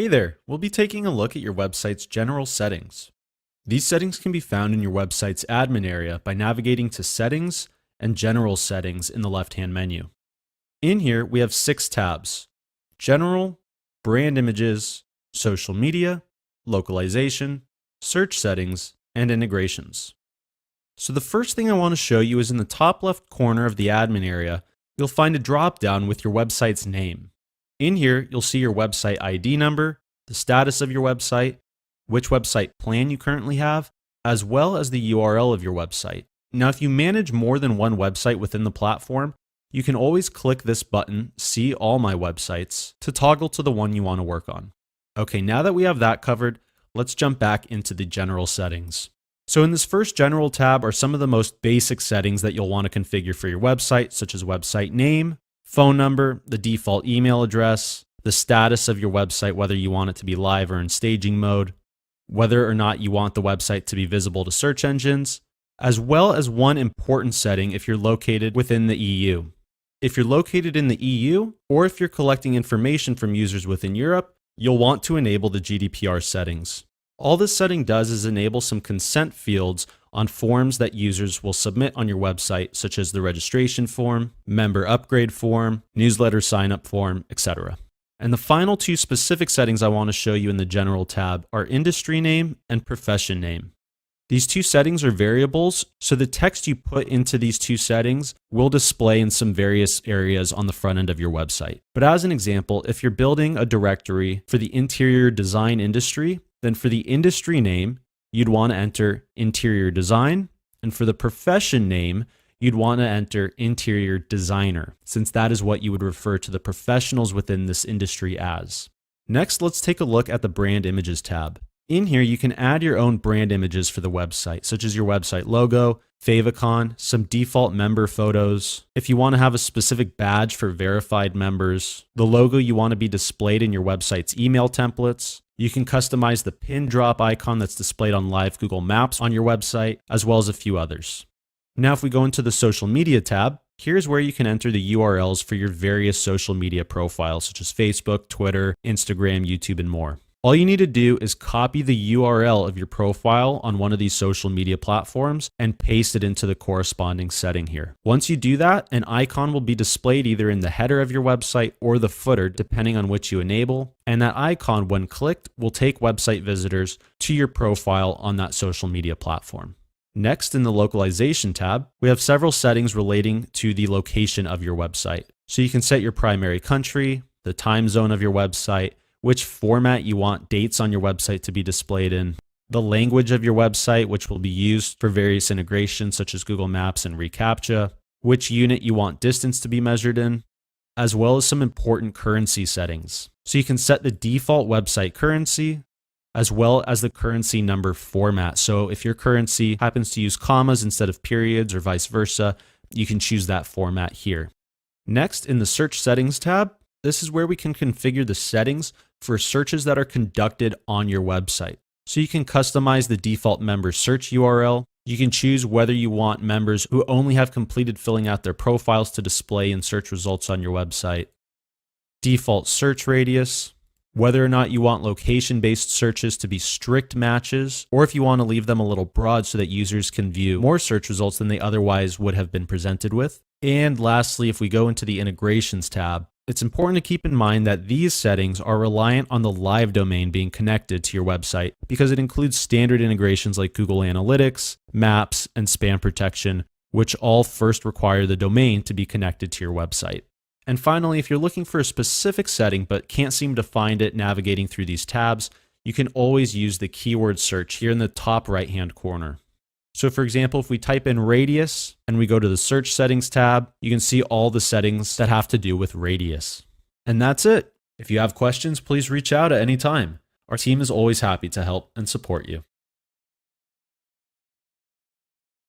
Hey there, we'll be taking a look at your website's general settings. These settings can be found in your website's admin area by navigating to Settings and General Settings in the left-hand menu. In here, we have 6 tabs: General, Brand Images, Social Media, Localization, Search Settings, and Integrations. So the first thing I want to show you is in the top left corner of the admin area, you'll find a drop-down with your website's name. In here, you'll see your website ID number, the status of your website, which website plan you currently have, as well as the URL of your website. Now, if you manage more than one website within the platform, you can always click this button, See All My Websites, to toggle to the one you want to work on. Okay, now that we have that covered, let's jump back into the general settings. So in this first general tab are some of the most basic settings that you'll want to configure for your website, such as website name, phone number, the default email address, the status of your website, whether you want it to be live or in staging mode, whether or not you want the website to be visible to search engines, as well as one important setting if you're located within the EU. If you're located in the EU, or if you're collecting information from users within Europe, you'll want to enable the GDPR settings. All this setting does is enable some consent fields on forms that users will submit on your website, such as the registration form, member upgrade form, newsletter sign-up form, etc. And the final 2 specific settings I want to show you in the General tab are industry name and profession name. These 2 settings are variables, so the text you put into these 2 settings will display in some various areas on the front end of your website. But as an example, if you're building a directory for the interior design industry, then for the industry name, you'd want to enter interior design, and for the profession name, you'd want to enter interior designer, since that is what you would refer to the professionals within this industry as. Next, let's take a look at the Brand Images tab. In here, you can add your own brand images for the website, such as your website logo, favicon, some default member photos. If you want to have a specific badge for verified members, the logo you want to be displayed in your website's email templates. You can customize the pin drop icon that's displayed on live Google Maps on your website, as well as a few others. Now, if we go into the Social Media tab, here's where you can enter the URLs for your various social media profiles, such as Facebook, Twitter, Instagram, YouTube, and more. All you need to do is copy the URL of your profile on one of these social media platforms and paste it into the corresponding setting here. Once you do that, an icon will be displayed either in the header of your website or the footer, depending on which you enable. And that icon, when clicked, will take website visitors to your profile on that social media platform. Next, in the Localization tab, we have several settings relating to the location of your website. So you can set your primary country, the time zone of your website, which format you want dates on your website to be displayed in, the language of your website, which will be used for various integrations such as Google Maps and reCAPTCHA, which unit you want distance to be measured in, as well as some important currency settings. So you can set the default website currency, as well as the currency number format. So if your currency happens to use commas instead of periods or vice versa, you can choose that format here. Next, in the Search Settings tab, this is where we can configure the settings for searches that are conducted on your website. So you can customize the default member search URL. You can choose whether you want members who only have completed filling out their profiles to display in search results on your website. Default search radius, whether or not you want location-based searches to be strict matches, or if you want to leave them a little broad so that users can view more search results than they otherwise would have been presented with. And lastly, if we go into the Integrations tab, it's important to keep in mind that these settings are reliant on the live domain being connected to your website because it includes standard integrations like Google Analytics, Maps, and spam protection, which all first require the domain to be connected to your website. And finally, if you're looking for a specific setting but can't seem to find it navigating through these tabs, you can always use the keyword search here in the top right-hand corner. So for example, if we type in radius and we go to the Search Settings tab, you can see all the settings that have to do with radius. And that's it. If you have questions, please reach out at any time. Our team is always happy to help and support you.